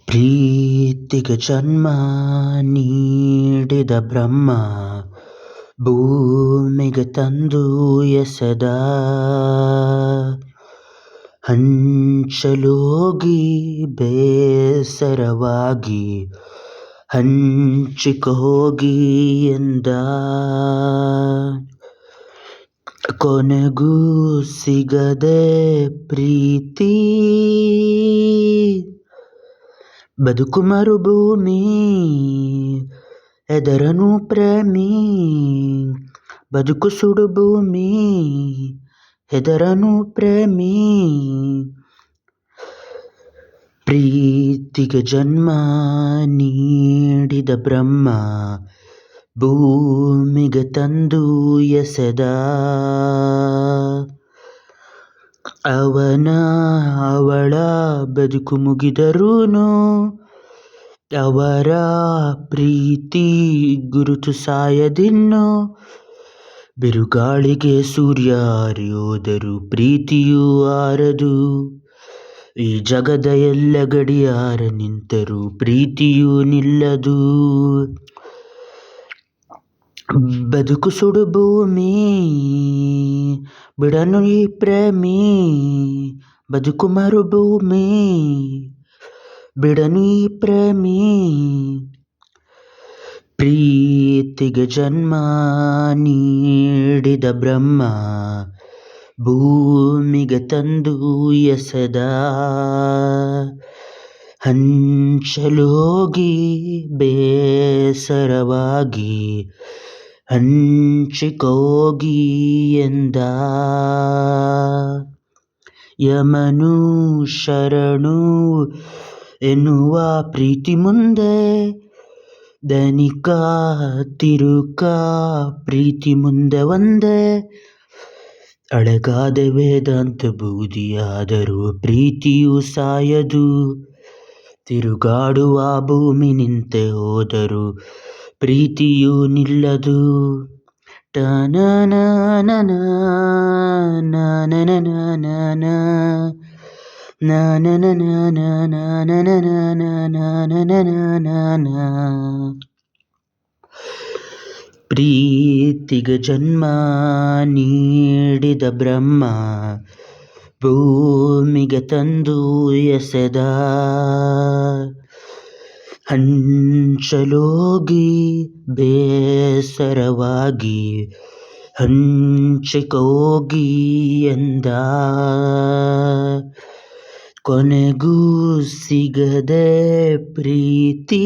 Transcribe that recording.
ಪ್ರೀತಿಗೆ ಜನ್ಮ ನೀಡಿದ ಬ್ರಹ್ಮ ಭೂಮಿಗೆ ತಂದು ಎಸೆದ. ಹಂಚಲೋಗಿ ಬೇಸರವಾಗಿ ಹಂಚಿಕ ಹೋಗಿ ಎಂದ. ಕೊನೆಗೂ ಸಿಗದೆ ಪ್ರೀತಿ ಬದುಕು ಮರುಭೂಮಿ ಎದರನು ಪ್ರೇಮಿ. ಬದುಕು ಸುಡುಭೂಮಿ ಹೆದರನು ಪ್ರೇಮಿ. ಪ್ರೀತಿಗೆ ಜನ್ಮ ನೀಡಿದ ಬ್ರಹ್ಮ ಭೂಮಿಗೆ ತಂದು ಎಸೆದ. ಅವಳ ಬದುಕು ಮುಗಿದರೂನು ಅವರ ಪ್ರೀತಿ ಗುರುತು ಸಾಯದಿನ್ನು. ಬಿರುಗಾಳಿಗೆ ಸೂರ್ಯ ಹರಿಯೋದರೂ ಪ್ರೀತಿಯೂ ಆರದು. ಈ ಜಗದ ಎಲ್ಲ ಗಡಿಯಾರ ನಿಂತರೂ ಪ್ರೀತಿಯೂ ನಿಲ್ಲದು. ಬದುಕು ಸುಡುಭೂಮಿ ಬಿಡನು ಈ ಪ್ರೇಮಿ. ಬದುಕು ಮರುಭೂಮಿ ಬಿಡನು ಈ ಪ್ರೇಮಿ. ಪ್ರೀತಿಗೆ ಜನ್ಮ ನೀಡಿದ ಬ್ರಹ್ಮ ಭೂಮಿಗೆ ತಂದು ಎಸೆದ. ಹಂಚಲೋಗಿ ಬೇಸರವಾಗಿ ಹಂಚಿಕ ಹೋಗಿ ಎಂದ. ಯಮನು ಶರಣು ಎನ್ನುವ ಪ್ರೀತಿ ಮುಂದೆ ಧನಿಕ ತಿರುಕ ಪ್ರೀತಿ ಮುಂದೆ ಒಂದೇ. ಅಳಗಾದ ವೇದಾಂತ ಬೂದಿಯಾದರೂ ಪ್ರೀತಿಯೂ ಸಾಯದು. ತಿರುಗಾಡುವ ಭೂಮಿ ನಿಂತೆ ಹೋದರೂ ಪ್ರೀತಿಯೂ ನಿಲ್ಲದು. ಪ್ರೀತಿಗೆ ಜನ್ಮ ನೀಡಿದ ಬ್ರಹ್ಮ ಭೂಮಿಗೆ ತಂದು ಎಸೆದ. ಹಂಚಲೋಗಿ ಬೇಸರವಾಗಿ ಹಂಚಿಕ ಹೋಗಿ ಎಂದ. ಕೊನೆಗೂ ಸಿಗದೆ ಪ್ರೀತಿ